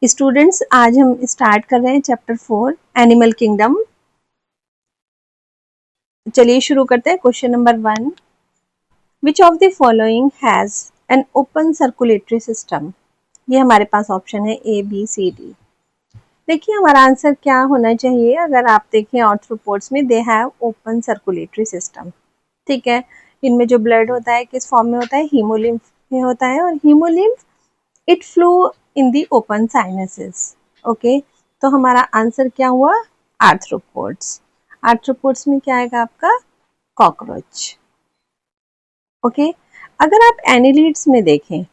Students, आज हम start कर रहे हैं चैप्टर 4 एनिमल किंगडम। चलिए शुरू करते हैं। Question number 1, which of the following has an open circulatory system. ये हमारे पास ऑप्शन है ए बी सी डी। देखिए हमारा आंसर क्या होना चाहिए। अगर आप देखें ऑर्थ्रोपोड्स में they have open circulatory system. ठीक है, इनमें जो ब्लड होता है किस फॉर्म में होता है, हीमोलिम्फ में होता है, और haemolymph it flow in the open sinuses. Okay, तो हमारा आंसर क्या हुआ, आर्थ्रोपोड्स। आर्थ्रोपोड्स में क्या आएगा आपका, कॉकरोच। ओके, अगर आप एनिलीड्स में देखें,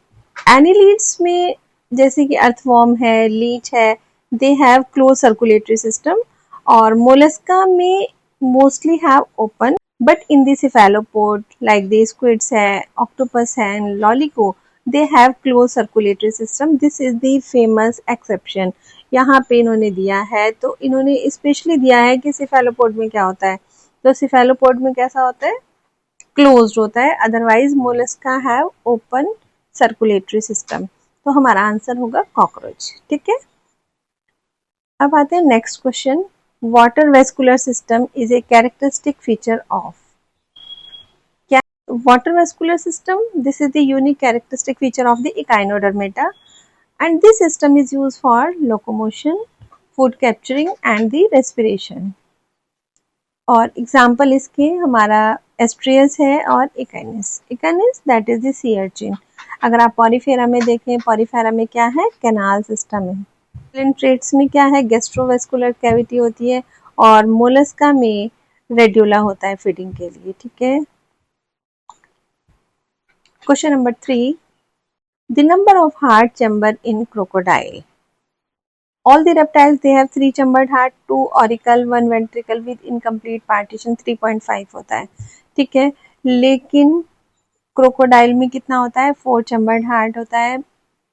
एनिलीड्स में जैसे कि अर्थवॉर्म है, लीच है, they have close circulatory system. और मोलस्का में mostly have open, but in the cephalopods like the squids है, octopus है, and lolico, they have closed circulatory system. This is the famous exception. यहाँ पे इन्होंने दिया है, तो इन्होंने स्पेशली दिया है कि cephalopods में क्या होता है, तो cephalopods में कैसा होता है, क्लोज्ड होता है, otherwise Mollusca have open circulatory system. तो हमारा आंसर होगा कॉकरोच। ठीक है, अब आते हैं next question. Water vascular system is a characteristic feature of. क्या water vascular system, this is the unique characteristic feature of the Echinodermata and this system is used for locomotion, food capturing and the respiration. और example इसके हमारा Asterias है और Echinus. Echinus that is the sea urchin. अगर आप Porifera में देखें, Porifera में क्या है, कैनाल सिस्टम है। ट्रेट्स में क्या है, गैस्ट्रोवेस्कुलर कैविटी होती है, और मोलस्का में रेड्यूला होता है फीडिंग के लिए। ठीक है, question number 3, the number of heart chamber in crocodile. All the reptiles they have 3 chambered heart, 2 auricle, 1 ventricle with incomplete partition, 3.5 होता है। ठीक है, लेकिन क्रोकोडाइल में कितना होता है, 4 chambered heart होता है।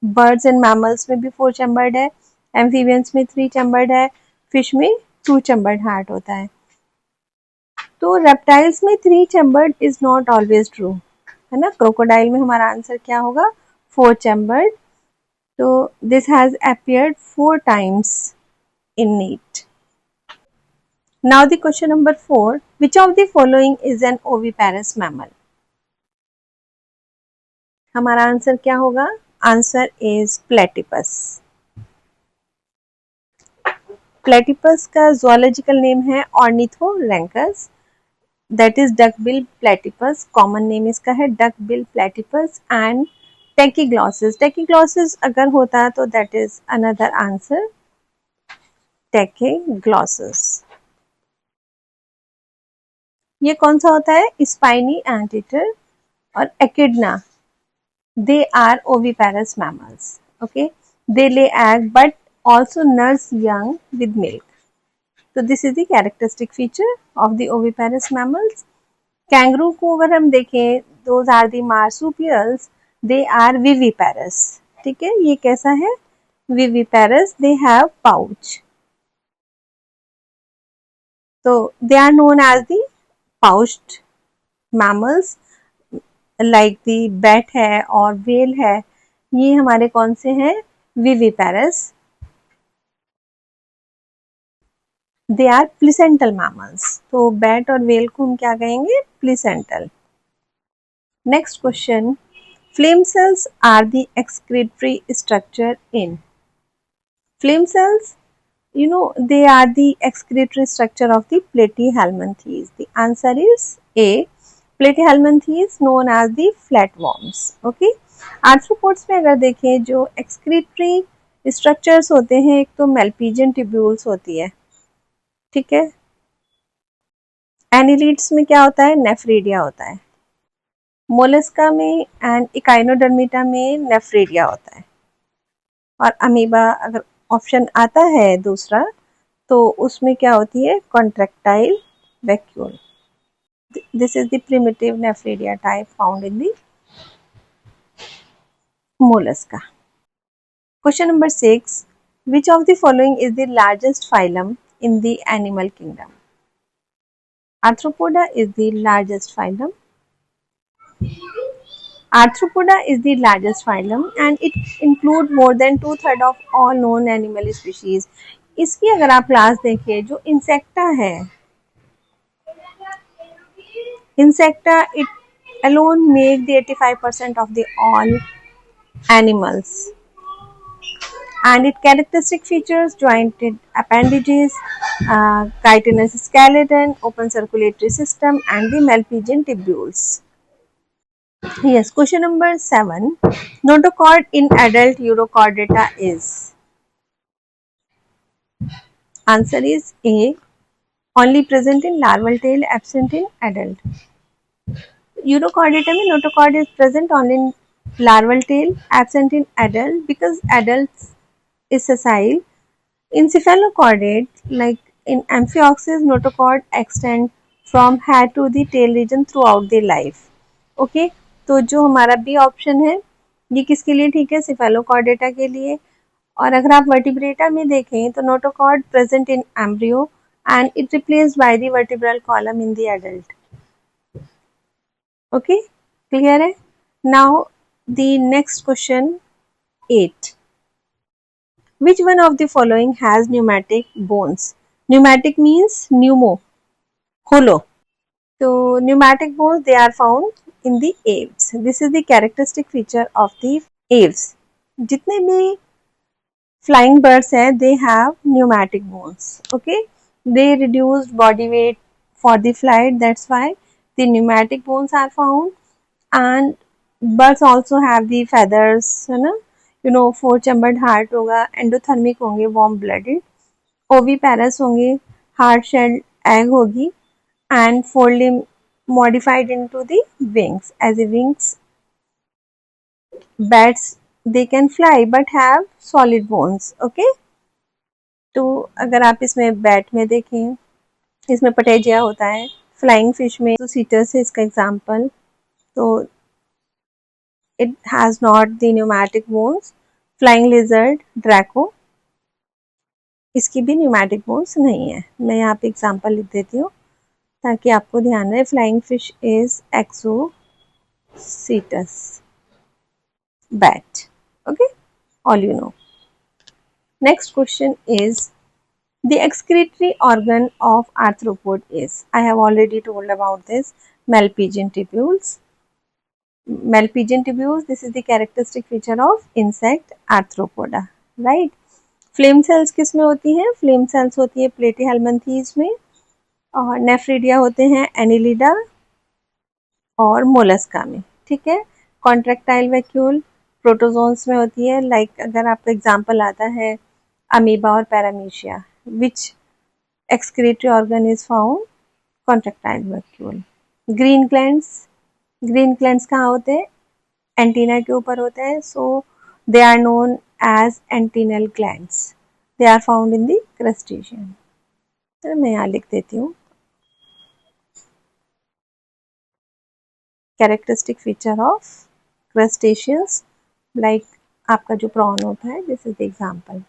बर्ड्स एंड मैमल्स में भी 4 chambered है, एम्फीबियंस में 3 chambered है, फिश में 2 chambered heart होता है। तो रेप्टाइल्स में 3 chambered is not always true, है ना। क्रोकोडाइल में हमारा आंसर क्या होगा, 4 chambered। So this has appeared 4 times in NEET. Now the question number 4, which of the following is an oviparous mammal? हमारा आंसर क्या होगा, आंसर इज प्लेटिपस। प्लेटिपस का जोलॉजिकल नेम है Ornithorhynchus, that is duckbill platypus. Common name इसका है duckbill platypus and Tachyglossus. Tachyglossus अगर होता तो that is another answer, Tachyglossus. ये कौन सा होता है, स्पाइनी एंटीटर और एकिडना, they are oviparous mammals. Okay, they lay egg but also nurse young with milk. So this is the characteristic feature of the oviparous mammals. Kangaroo को अगर हम देखें, those are the marsupials, they are viviparous. ठीक है, ये कैसा है, viviparous, they have pouch. So they are known as the pouched mammals, like the bat है और वेल है, ये हमारे कौन से हैं, viviparous. They are placental mammals. तो बैट और वेल को हम क्या कहेंगे, placental. Next question, flame cells are the excretory structure in. Flame cells, you know, they are the excretory structure of the platyhelminthes. The answer is A. Platyhelminthes known as the flatworms. Okay, arthropods में अगर देखें जो excretory structures होते हैं, एक तो मेल्पीजियन tubules होती है। ठीक है, एनिलीड्स में क्या होता है, नेफ्रीडिया होता है। मोलस्का में एंड इकाइनोडर्मिटा में नेफ्रीडिया होता है। और अमीबा अगर ऑप्शन आता है दूसरा, तो उसमें क्या होती है, contractile vacuole. This is the primitive nephridia type found in the Mollusca. Question number 6, which of the following is the largest phylum in the animal kingdom? Arthropoda is the largest phylum. Arthropoda is the largest phylum and it include more than 2/3 of all known animal species. इसकी अगर आप class देखिए, जो insecta है, insecta it alone make the 85% of the all animals, and its characteristic features jointed appendages, chitinous skeleton, open circulatory system, and the Malpighian tubules. Yes, question number 7. Notochord in adult Urochordata is. Answer is A. Only present in larval tail, absent in adult. Urochordata में notochord is present only in larval tail, absent in adult because adults is sessile. In cephalochordate, like in Amphioxus, notochord extend from head to the tail region throughout their life. Okay, तो जो हमारा B option है ये किसके लिए ठीक है? Cephalochordata के लिए. और अगर आप वर्टिब्रेटा में देखें तो notochord present in embryo and it replaced by the vertebral column in the adult. Okay, clear है? Now the next question 8. Which one of the following has pneumatic bones? Pneumatic means pneumo, hollow. So pneumatic bones, they are found in the aves. This is the characteristic feature of the aves. जितने भी flying birds हैं, they have pneumatic bones. Okay, they reduce body weight for the flight. That's why the pneumatic bones are found. And birds also have the feathers, है ना? You know, 4 chambered heart होगा, endothermic होंगे, warm blooded, oviparous होंगे, hard shelled egg होगी, and four limb modified into the wings. As a wings, bats they can fly but have solid bones. Okay, तो अगर आप इसमें बैट में देखें, इसमें पटेजिया होता है, फ्लाइंग फिश में तो सीटस है इसका एग्जाम्पल. तो it has not the pneumatic bones. Flying lizard, Draco, इसकी भी pneumatic bones नहीं है. मैं यहाँ पे एग्जाम्पल लिख देती हूँ ताकि आपको ध्यान रहे. Flying fish is Exocetus bat. Okay, all you know. Next question is the excretory organ of arthropod is. I have already told about this. Malpighian tubules. Malpighian tubules, this is the characteristic feature of insect arthropoda, right? Flame cells किस में होती हैं? Flame cells होती है Platyhelminthes में, और nephridia होते हैं एनिलिडा और मोलस्का में. ठीक है, कॉन्ट्रैक्टाइल वैक्यूल प्रोटोजोन्स में होती है. लाइक अगर आपका एग्जांपल आता है अमीबा और paramecia, which excretory organ is found? Contractile vacuole. Green glands, green glands कहाँ होते हैं? एंटीना के ऊपर होते हैं. So they are known as antennal glands. They are found in the crustacean. तो मैं यहाँ लिख देती हूँ characteristic feature of crustaceans, like आपका जो prawn होता है. This is the example.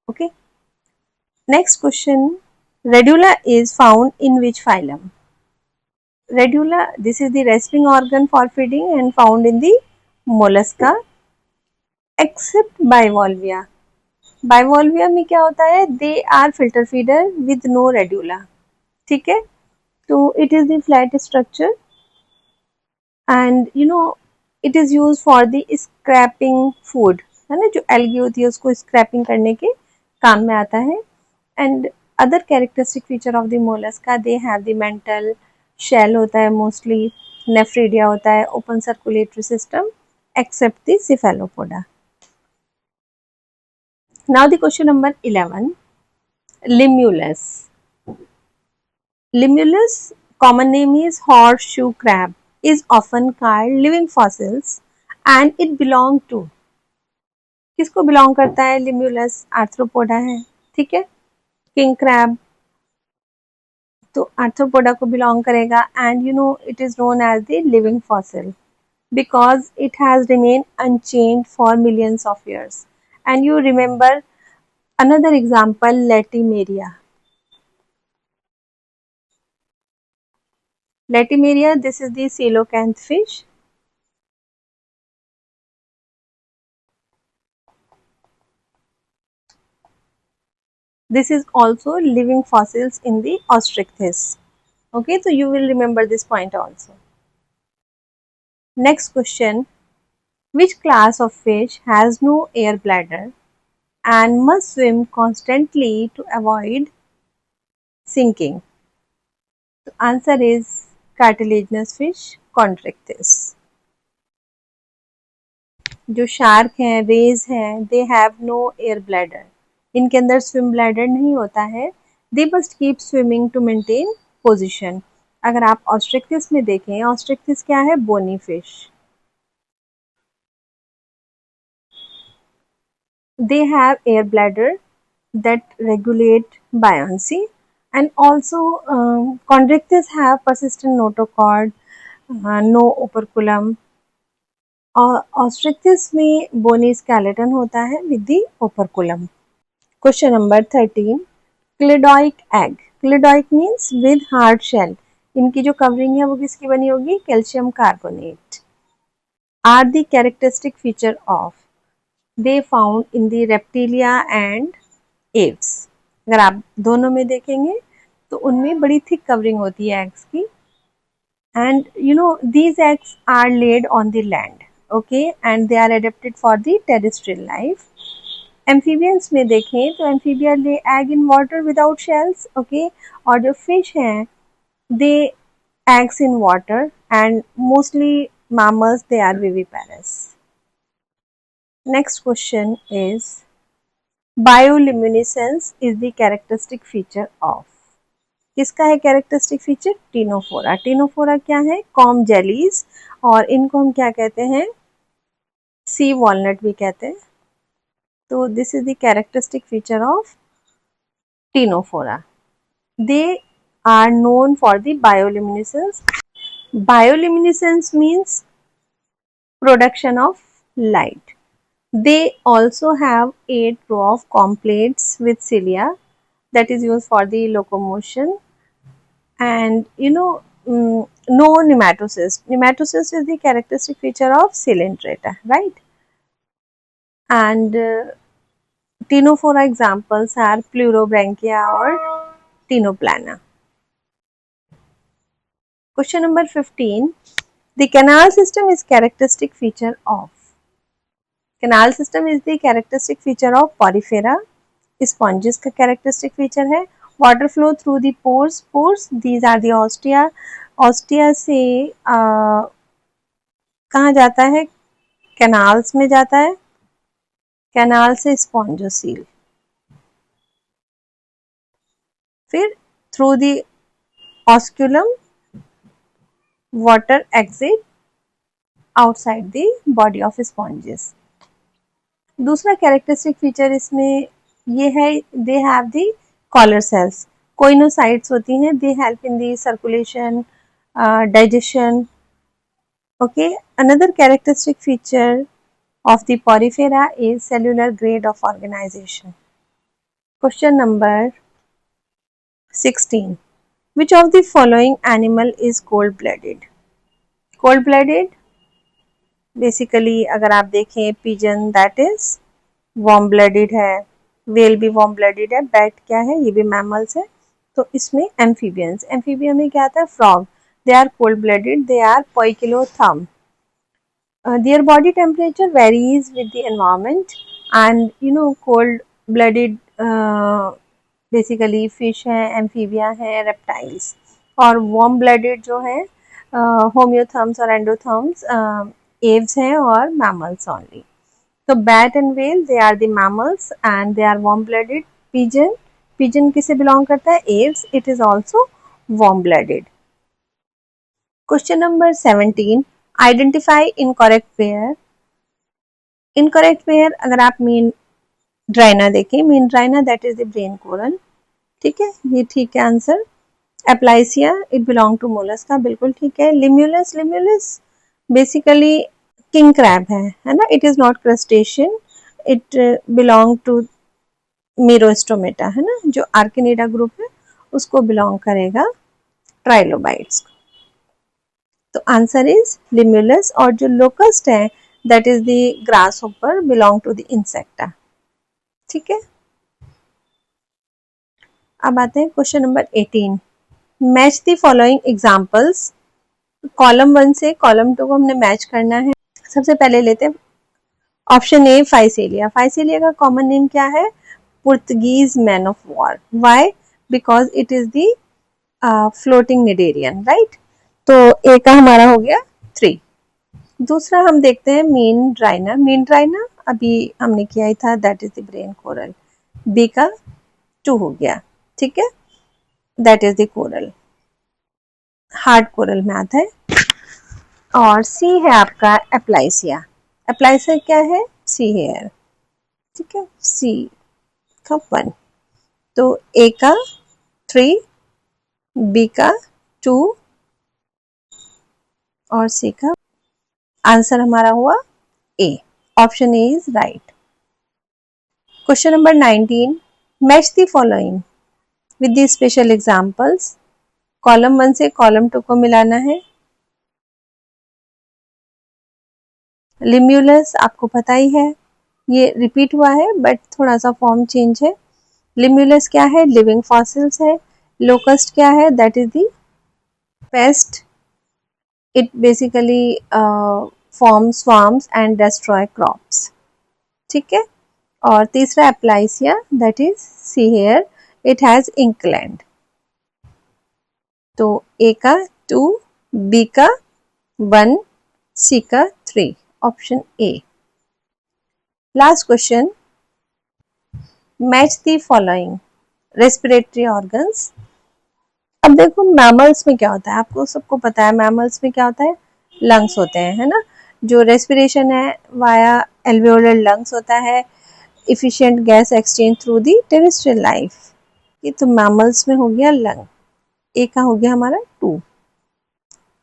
Okay. Next question. Radula is found in which phylum? Radula, this is the respiring organ for feeding and found in the mollusca except bivalvia. बाइवॉल्विया में क्या होता है? They are filter feeder with no radula. ठीक है, तो it is the flat structure and you know it is use for the scraping food, है ना? जो एल्गी होती है उसको स्क्रैपिंग करने के काम में आता है. And other characteristic feature of the mollusca, they have the mantle shell होता है मोस्टली, नेफ्रिडिया होता है, open circulatory system except the cephalopoda. Now the question number 11. Limulus. Limulus, common name is horseshoe crab, is often called living fossils and it belong to. किसको belong करता है? Limulus arthropoda है. ठीक है, king crab तो arthropoda को belong करेगा. And you know it is known as the living fossil because it has remained unchanged for millions of years. And you remember another example, Latimeria. Latimeria, this is the coelacanth fish. This is also living fossils in the Ostrichthys. Okay, so you will remember this point also. Next question. Which class of fish has no air bladder and must swim constantly to avoid sinking? The answer is cartilaginous fish, Chondrichthyes. जो shark हैं, rays हैं, they have no air bladder. इनके अंदर swim bladder नहीं होता है. They must keep swimming to maintain position. अगर आप ऑस्ट्रिक्टिस में देखें, ऑस्ट्रिक्टिस क्या है? Bony fish. They have air bladder that regulate buoyancy, and also chondrichthyes have persistent notochord, no operculum. और ऑस्ट्रिक्टिस में बोनी स्केलेटन होता है with the operculum. Question number 13. Cleidoic egg. Cleidoic means with hard shell. इनकी जो covering है वो किसकी बनी होगी? Calcium carbonate. Are the characteristic feature of. They found in the Reptilia and Aves. अगर आप दोनों में देखेंगे तो उनमें बड़ी थिक कवरिंग होती है एग्स की. And you know these eggs are laid on the land. Okay, and they are adapted for the terrestrial life. Amphibians में देखें तो Amphibia lay egg in water without shells. Okay, और जो fish हैं they eggs in water, and mostly mammals they are viviparous. Next question is bioluminescence is the characteristic feature of. किसका है characteristic feature? Ctenophora. Ctenophora क्या है? Comb jellies, और इनको हम क्या कहते हैं? सी वॉलनट भी कहते हैं. तो this is the characteristic feature of Ctenophora. They are known for the bioluminescence. Bioluminescence means production of light. They also have 8 row of complates with cilia that is used for the locomotion, and no nematocyst. Nematocyst is the characteristic feature of Coelenterata, right? And Ctenophora examples are Pleurobranchia or Ctenoplana. Question number 15. The canal system is characteristic feature of. Canal system is the characteristic feature of Porifera. Sponges का characteristic feature है. Water flow through the pores. Pores, these are the ostia. Ostia से कहाँ जाता है? Canals में जाता है. Canal से स्पॉन्जोसील. फिर through the osculum water exit outside the body of sponges. दूसरा कैरेक्टरिस्टिक फीचर इसमें ये है, they have the collar cells. Choanocytes होती हैं. They help in the circulation, digestion. Okay, another characteristic feature of the porifera is cellular grade of organization. Question number 16. Which of the following animal is cold-blooded? Cold-blooded basically अगर आप देखें pigeon that is warm blooded है, well भी warm blooded है, bat क्या है? ये भी मैमल्स है. तो इसमें एम्फीबियंस, एम्फीबियन में क्या आता है? Frog. They are cold blooded. They are poikilotherm. Their body temperature varies with the environment, and cold blooded basically fish हैं, एम्फीबिया हैं, रेप्टाइल्स. और वार्म ब्लडेड जो है होम्योथर्म्स और एंडोथर्म्स एव्स हैं और मैमल्स ओनली. तो bat and whale they are the mammals and they are warm blooded. Pigeon, pigeon किसे बिलोंग करता है? Aves. It is also warm blooded. Question number 17. Identify incorrect pair. Incorrect pair अगर आप Meandrina देखें, Meandrina that is the brain coral. ठीक है, ये ठीक है answer. Aplysia it belong to Mollusca, बिल्कुल ठीक है. Limulus, Limulus basically king crab है ना. It is not crustacean. It belong to Merostomata है ना, जो आर्किनिडा ग्रुप है उसको बिलोंग करेगा, ट्राइलोबाइट्स. तो आंसर इज लिम्यूलस, और जो लोकस्ट है that is the grasshopper belong to the insecta. ठीक है, अब आते हैं question number 18। Match the following examples. Column 1 से कॉलम 2 को हमने मैच करना है। सबसे पहले लेते हैं ऑप्शन ए, फाइसेलिया। फाइसेलिया का कॉमन नेम क्या है? Portuguese man of war. Why? Because it is the floating cnidarian, right. तो ए का हमारा हो गया 3। दूसरा हम देखते हैं मीन ड्राइना। मीन ड्राइना अभी हमने किया ही था, that is the brain coral. B का 2 हो गया, ठीक है, that is the coral, hard coral में आता है। और सी है आपका एप्लाइसिया। एप्लाइसिया क्या है? सी हेयर, ठीक है, सी का 1। तो ए का 3, बी का 2 और सी का, आंसर हमारा हुआ A. Option A is right. Question number 19। Match the following with the special examples. Column 1 से कॉलम 2 को मिलाना है। लिम्यूलस आपको पता ही है, ये रिपीट हुआ है बट थोड़ा सा फॉर्म चेंज है। लिम्यूलस क्या है? लिविंग फॉसिल्स है। लोकस्ट क्या है? That is the pest. It basically form swarms and destroy crops, ठीक है। और तीसरा aplysia, that is sea hare, it has ink gland. तो ए का 2, बी का 1, सी का 3, option A. Last question, match the following respiratory organs. अब देखो मैमल्स में क्या होता है, आपको सबको पता है मैमल्स में क्या होता है, लंग्स होते हैं, है ना। जो रेस्पिरेशन है वाया एल्वेओलर लंग्स होता है, efficient gas exchange through the terrestrial life. ये तो मैमल्स में हो गया लंग। ए का हो गया हमारा 2।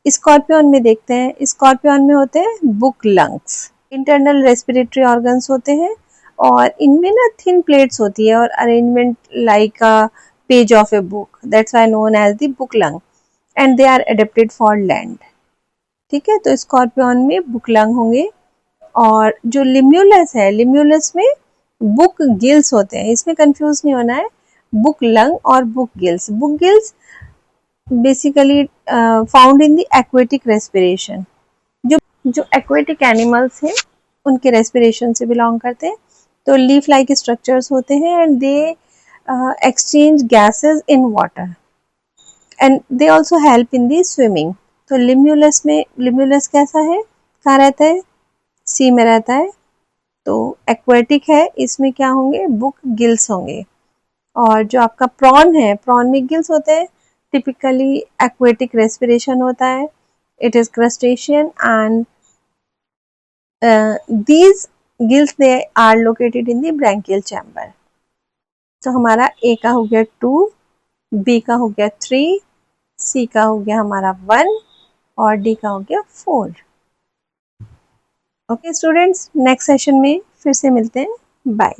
स्कॉर्पियन में देखते हैं, स्कॉर्पियन में होते हैं book lungs. Internal respiratory organs होते हैं और इनमें ना थिन प्लेट्स होती है और arrangement like a page of a book, that's why known as the book lung, and they are adapted for land. ठीक है, तो स्कॉर्पियन में बुक लंग होंगे। और जो लिम्यूलस है, लिम्यूलस में बुक गिल्स होते हैं, इसमें कंफ्यूज नहीं होना है, बुक लंग और book gills. Book gills basically found in the aquatic respiration. जो एक्वेटिक एनिमल्स हैं उनके रेस्पिरेशन से बिलोंग करते हैं। तो लीफ लाइक स्ट्रक्चर्स होते हैं and they exchange gases in water and they also help in the swimming. तो लिम्यूलस में, लिम्यूलस कैसा है, कहाँ रहता है? सी में रहता है। तो एक्वेटिक है, इसमें क्या होंगे? बुक गिल्स होंगे। और जो आपका प्रॉन है, प्रॉन में गिल्स होते हैं, टिपिकली एक्वेटिक रेस्पिरेशन होता है। It is crustacean and these gills they are located in the branchial chamber। तो हमारा ए का हो गया 2, बी का हो गया 3, सी का हो गया हमारा 1 और डी का हो गया 4। ओके स्टूडेंट्स, नेक्स्ट सेशन में फिर से मिलते हैं। बाय।